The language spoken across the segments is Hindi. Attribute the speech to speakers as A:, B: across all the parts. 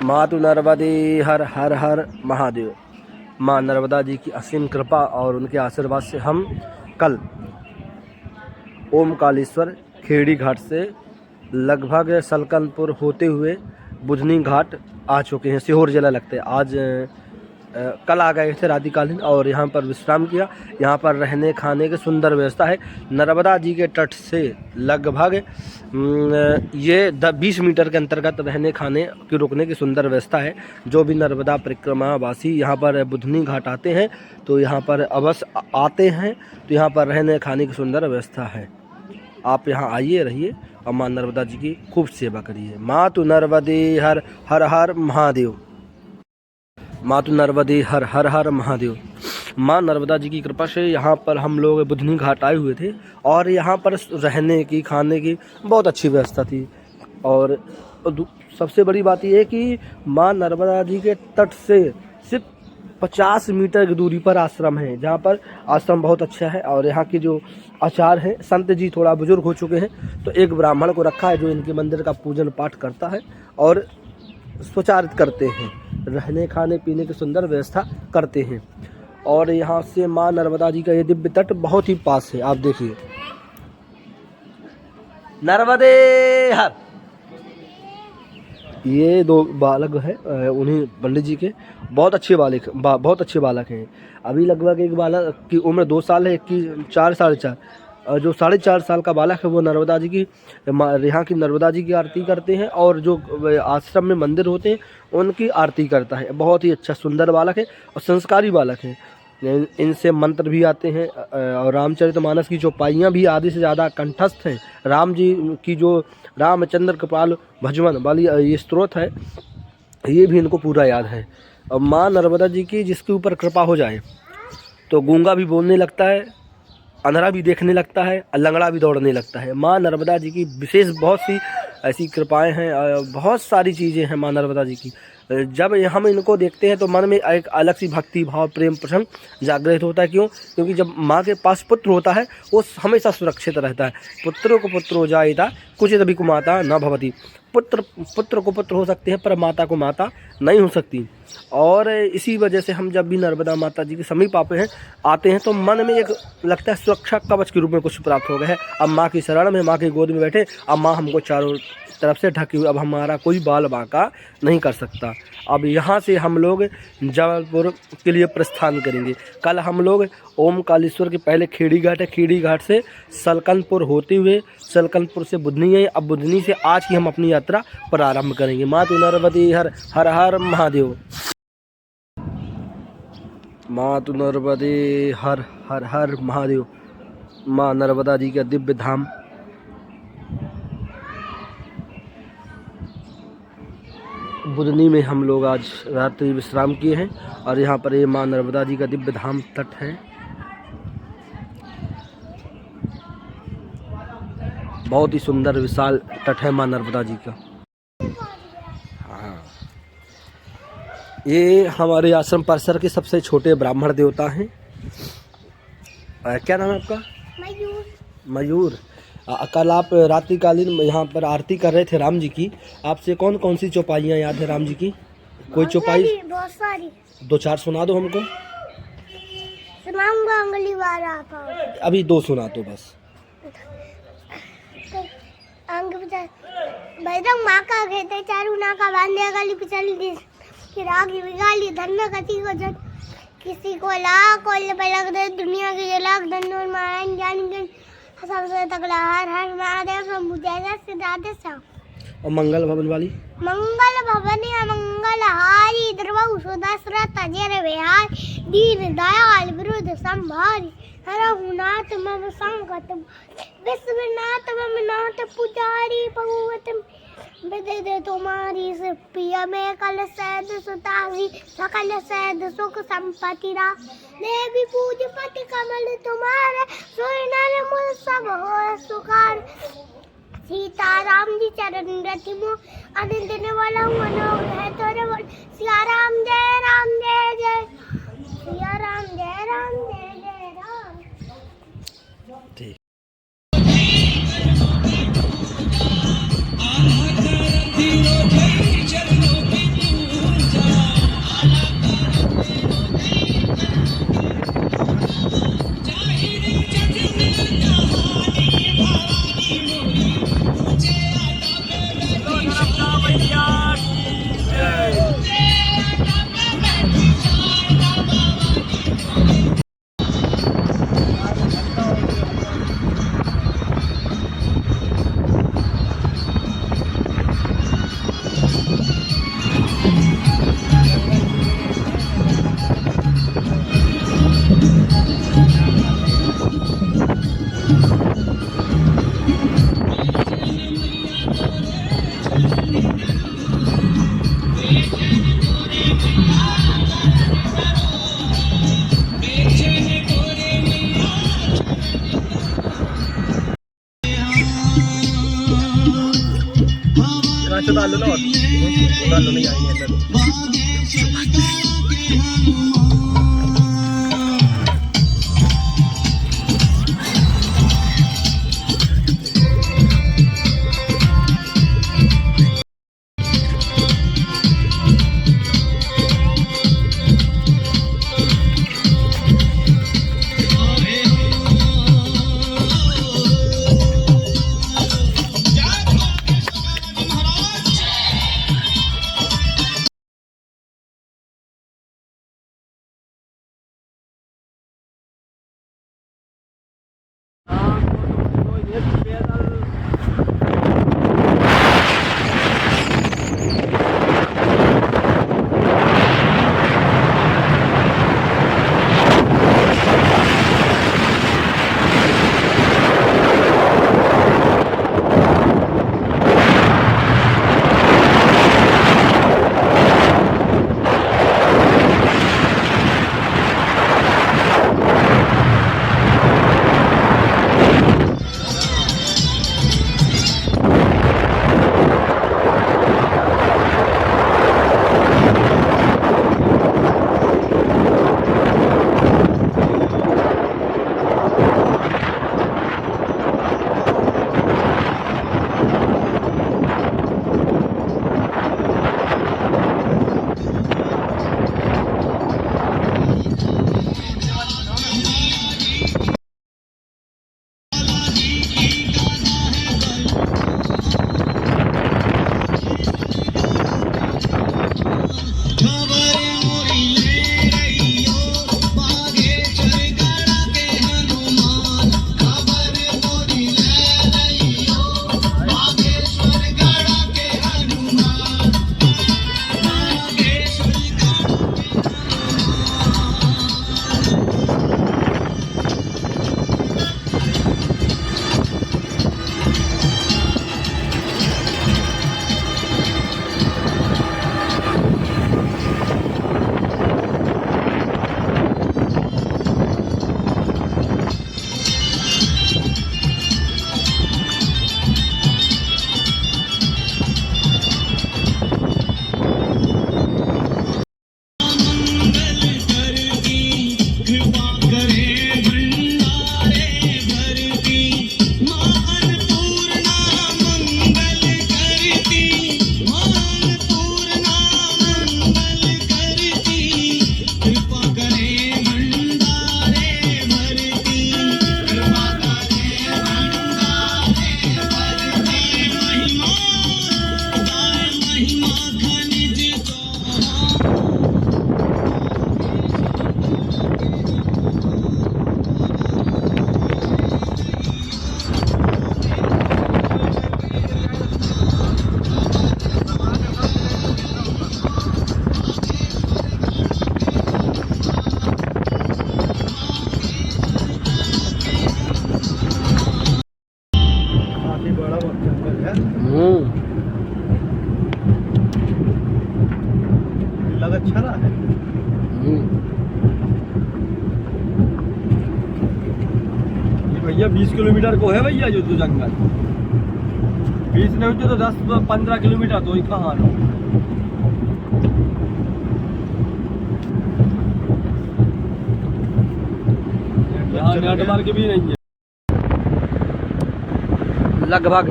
A: मातु नर्मदे हर हर हर महादेव। माँ नर्मदा जी की असीम कृपा और उनके आशीर्वाद से हम कल ओमकालेश्वर खेड़ी घाट से लगभग सलकनपुर होते हुए बुधनी घाट आ चुके हैं। सीहोर जिला लगते हैं। आज कल आ गए थे रात्रिकालीन और यहाँ पर विश्राम किया। यहाँ पर रहने खाने की सुंदर व्यवस्था है। नर्मदा जी के तट से लगभग ये 20 मीटर के अंतर्गत रहने खाने की रुकने की सुंदर व्यवस्था है। जो भी नर्मदा परिक्रमा वासी यहाँ पर बुधनी घाट आते हैं तो यहाँ पर अवश्य आते हैं, तो यहाँ पर रहने खाने की सुंदर व्यवस्था है। आप यहाँ आइए, रहिए और माँ नर्मदा जी की खूब सेवा करिए। मातु नर्मदे हर हर हर महादेव। मातु नर्मदे हर हर हर महादेव। माँ नर्मदा जी की कृपा से यहाँ पर हम लोग बुधनी घाट आए हुए थे और यहाँ पर रहने की खाने की बहुत अच्छी व्यवस्था थी। और सबसे बड़ी बात यह है कि माँ नर्मदा जी के तट से सिर्फ 50 मीटर की दूरी पर आश्रम है, जहाँ पर आश्रम बहुत अच्छा है। और यहाँ की जो आचार्य हैं, संत जी थोड़ा बुजुर्ग हो चुके हैं, तो एक ब्राह्मण को रखा है जो इनके मंदिर का पूजन पाठ करता है और स्वचारित करते हैं, रहने खाने पीने की सुंदर व्यवस्था करते हैं। और यहाँ से माँ नर्मदा जी का ये दिव्य तट बहुत ही पास है। आप देखिए, नर्मदे हर। ये दो बालक है उन्हीं पंडित जी के, बहुत अच्छे बहुत अच्छे बालक हैं। अभी लगभग एक बालक की उम्र 2 साल है, एक की 4 साढ़े 4। जो 4.5 साल का बालक है वो नर्मदा जी की, यहाँ की नर्मदा जी की आरती करते हैं और जो आश्रम में मंदिर होते हैं उनकी आरती करता है। बहुत ही अच्छा सुंदर बालक है और संस्कारी बालक है। इनसे मंत्र भी आते हैं और रामचरितमानस की चौपाइयाँ भी आधे से ज़्यादा कंठस्थ हैं। राम जी की जो रामचंद्र कृपाल भजवन वाली ये स्तोत्र है, ये भी इनको पूरा याद है। और माँ नर्मदा जी की जिसके ऊपर कृपा हो जाए तो गूंगा भी बोलने लगता है, अंधरा भी देखने लगता है, लंगड़ा भी दौड़ने लगता है। माँ नर्मदा जी की विशेष बहुत सी ऐसी कृपाएं हैं, बहुत सारी चीज़ें हैं माँ नर्मदा जी की। जब हम इनको देखते हैं तो मन में एक अलग सी भक्ति भाव प्रेम प्रसंग जागृत होता है। क्यों? क्योंकि जब माँ के पास पुत्र होता है वो हमेशा सुरक्षित रहता है। पुत्रों को पुत्रो जायेता कुचित भी कुमाता न भवती। पुत्र को पुत्र हो सकते हैं पर माता को माता नहीं हो सकती। और इसी वजह से हम जब भी नर्मदा माता जी के समीप आते हैं तो मन में एक लगता है सुरक्षा कवच के रूप में कुछ प्राप्त हो गया है। अब माँ की शरण में, माँ की गोद में बैठे, अब माँ हमको चारों तरफ से ढकी हुई, अब हमारा कोई बाल बांका नहीं कर सकता। अब यहाँ से हम लोग जबलपुर के लिए प्रस्थान करेंगे। कल हम लोग ओमकालेश्वर के पहले खेड़ी घाट है, खेड़ी घाट से सलकनपुर होते हुए सलकनपुर से बुधनी है। अब बुधनी से आज की हम अपनी यात्रा प्रारंभ करेंगे। मातु नर्मदे हर हर हर महादेव। मातु नर्मदे हर हर हर महादेव। माँ नर्मदा जी का दिव्य धाम बुधनी में हम लोग आज रात्रि विश्राम किए हैं और यहाँ पर ये माँ नर्मदा जी का दिव्य धाम तट है। बहुत ही सुंदर विशाल तट है माँ नर्मदा जी का। हाँ, ये हमारे आश्रम परिसर के सबसे छोटे ब्राह्मण देवता हैं। क्या नाम है आपका? मयूर। मयूर। कल आप रात्रिकालीन यहाँ पर आरती कर रहे थे राम जी की। आपसे कौन कौन सी चौपाइयाँ याद है राम जी की? कोई चौपाई? बहुत सारी। 2-4 सुना दो हमको। सुनाऊंगा अगली बार आप आओ। अभी 2 सुना दो बस। बैदम माँ का कहते चारू ना का बांधे गली पिछली दिस कि रागी बिगाली धन्य गति को जन किसी को लाख और लग दे दुनिया के लाख धन्य मायन जान सबसे तगड़ा हर हर महादेव शंभु जय सिद्धार्थ श्याम। और मंगल भवन वाली? मंगल भवन या मंगल हारी द्रवहु सुदस्र तजेर विहार दीन दयाल विरुद्ध संभारी हरहु नाथ मम संकट विश्वनाथ मम नाथ पुजारी भगवत विदे तुम्हारी प्रिय में कल सैद सुतासी सकल सैद सुख संपत्ति रा देवी पूज पति कमल तुम्हारे सोई नर मुल सब हो सुखार सीता राम जी चरण रति मो अनिल देने वाला हूँ मनोहर है तोरे बोल सिया राम जय जय सिया राम जय राम। ठीक। अच्छा डाल लो ना, और डाल लो, नहीं आएंगे अंदर। लग अच्छा रहा है। भैया 20 किलोमीटर को है भैया जो जंगल, 20 नहीं होते तो 10-15 किलोमीटर तो ही कहाँ लो। यहाँ नेटवर्क भी नहीं है। लगभग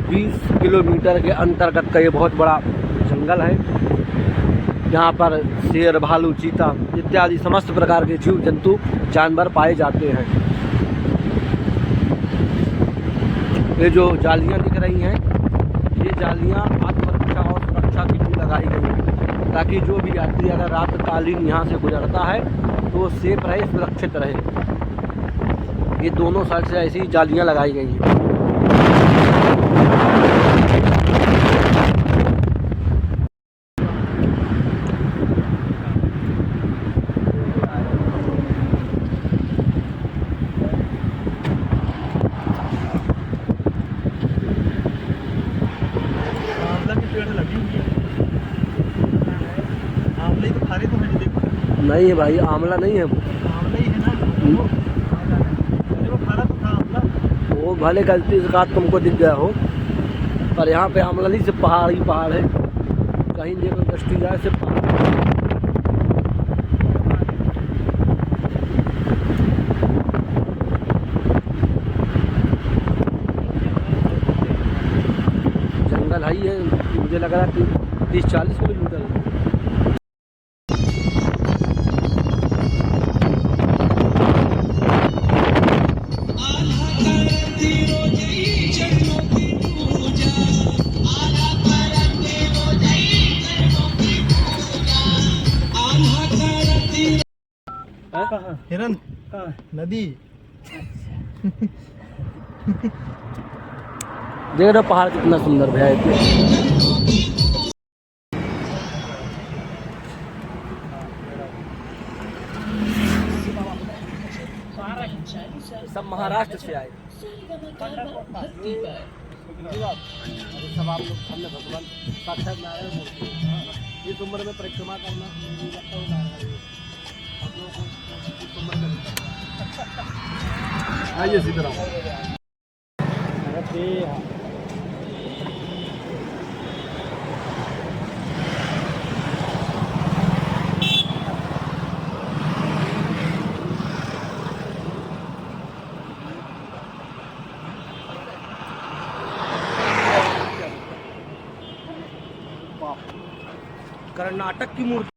A: 20 किलोमीटर के अंतर्गत का ये बहुत बड़ा जंगल है। यहाँ पर शेर, भालू, चीता इत्यादि समस्त प्रकार के जीव जंतु जानवर पाए जाते हैं। ये जो जालियाँ दिख रही हैं, ये जालियाँ आत्मरक्षा और सुरक्षा के लिए लगाई गई हैं, ताकि जो भी यात्री अगर रातकालीन यहाँ से गुजरता है तो वो सेफ रहे, सुरक्षित रहे। ये दोनों साइड से ऐसी जालियाँ लगाई गई हैं। नहीं है भाई, आंवला नहीं है वो, आंवला ही है ना। वो खाना तो था आंवला, वो भले गलती से कहा तुमको दिख गया हो। पर यहाँ पे आमलनी से पहाड़ ही पहाड़ है, कहीं देखो दृष्टि जाए से पहाड़। जंगल है ही है, मुझे लग रहा है कि 30-40 किलोमीटर है।
B: हिरन नदी
A: देख रहे हो पहाड़ कितना सुंदर भैया है। सब महाराष्ट्र से आए, सब आप लोग हमने भगवान साक्षात नारायण मूर्ति इस उम्र में परिक्रमा करना मुझे लगता है नारायण आप लोगों को इस उम्र में आइए सीताराम। कर्नाटक की मूर्ति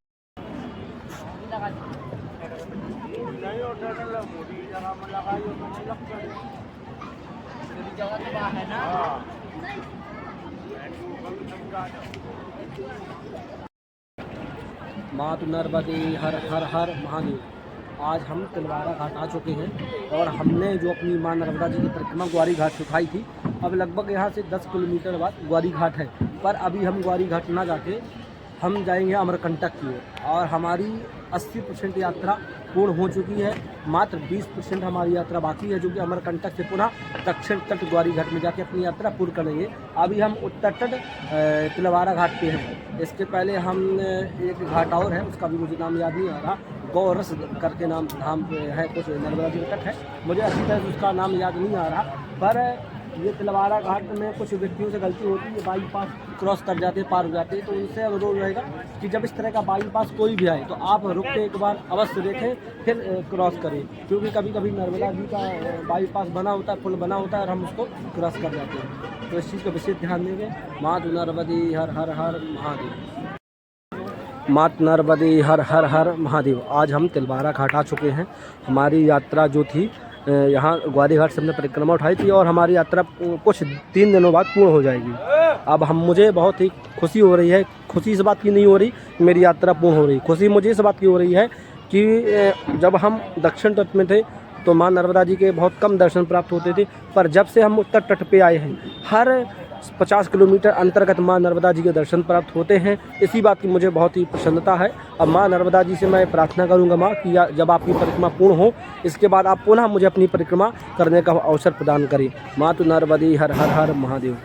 A: मातु नर्मदे हर हर हर महादेव। आज हम तिलवारा घाट आ चुके हैं और हमने जो अपनी माँ नर्मदा जी की परिक्रमा ग्वारी घाट से उठाई थी, अब लगभग यहाँ से 10 किलोमीटर बाद ग्वारी घाट है। पर अभी हम ग्वारी घाट ना जाके हम जाएंगे अमरकंटक की ओर और हमारी 80% यात्रा पूर्ण हो चुकी है। मात्र 20% हमारी यात्रा बाकी है, जो कि अमरकंटक से पुनः दक्षिण तट ग्वारी घाट में जाके अपनी यात्रा पूर्ण करेंगे। अभी हम उत्तर तट तिलवारा घाट पे हैं। इसके पहले हम एक घाट और है, उसका भी मुझे नाम याद नहीं आ रहा, गौरस करके नाम है, कुछ नर्मदा जी का तट है, मुझे अच्छी तरह से उसका नाम याद नहीं आ रहा। पर ये तिलवारा घाट में कुछ व्यक्तियों से गलती होती है, बाईपास क्रॉस कर जाते हैं, पार हो जाते हैं, तो उनसे अनुरोध रहेगा कि जब इस तरह का बाईपास कोई भी आए तो आप रुक के एक बार अवश्य देखें, फिर क्रॉस करें, क्योंकि कभी कभी नर्मदा जी का बाईपास बना होता है, पुल बना होता है और हम उसको क्रॉस कर जाते हैं, तो इस चीज़ का विशेष ध्यान देंगे। मातु नर्मदे हर हर हर महादेव। मातु नर्मदे हर हर हर महादेव। आज हम तिलवारा घाट आ चुके हैं। हमारी यात्रा जो थी यहाँ ग्वारी घाट से हमने परिक्रमा उठाई थी और हमारी यात्रा कुछ 3 दिनों बाद पूर्ण हो जाएगी। अब मुझे बहुत ही खुशी हो रही है। खुशी इस बात की नहीं हो रही मेरी यात्रा पूर्ण हो रही, खुशी मुझे इस बात की हो रही है कि जब हम दक्षिण तट में थे तो माँ नर्मदा जी के बहुत कम दर्शन प्राप्त होते थे, पर जब से हम उत्तर तट पे आए हैं हर 50 किलोमीटर अंतर्गत माँ नर्मदा जी के दर्शन प्राप्त होते हैं। इसी बात की मुझे बहुत ही प्रसन्नता है। अब माँ नर्मदा जी से मैं प्रार्थना करूंगा माँ कि जब आपकी परिक्रमा पूर्ण हो इसके बाद आप पुनः मुझे अपनी परिक्रमा करने का अवसर प्रदान करें। मातु नर्मदे हर हर हर महादेव।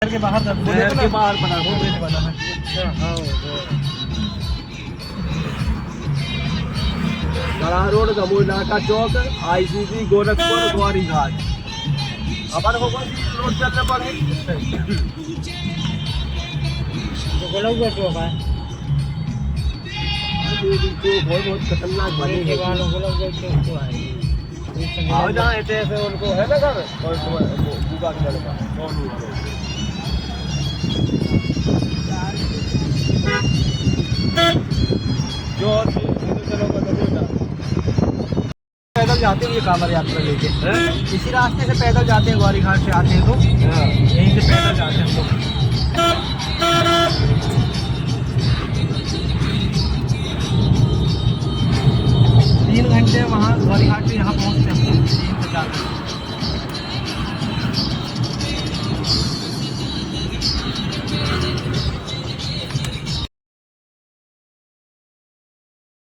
B: के बाहर के बाहर बना हो बना है।
A: गड़ा रोड, गमोई नाका चौक, ICP गोरखपुर ग्वारी घाट। अपन होगा रोड चलने पड़ेगी
B: तो गोलगुआ चौक है,
A: बहुत खतरनाक बने हैं।
B: गोलगुआ चौक तो है,
A: आओ जहाँ ऐसे उनको है ना घर और बुगा के लड़का जो पैदल जाते हैं ये कांवड़ यात्रा लेके, इसी रास्ते से पैदल जाते हैं, ग्वारी घाट से आते हैं तो यहीं से पैदल जाते हैं तो। 3 घंटे वहाँ ग्वारी घाट से यहाँ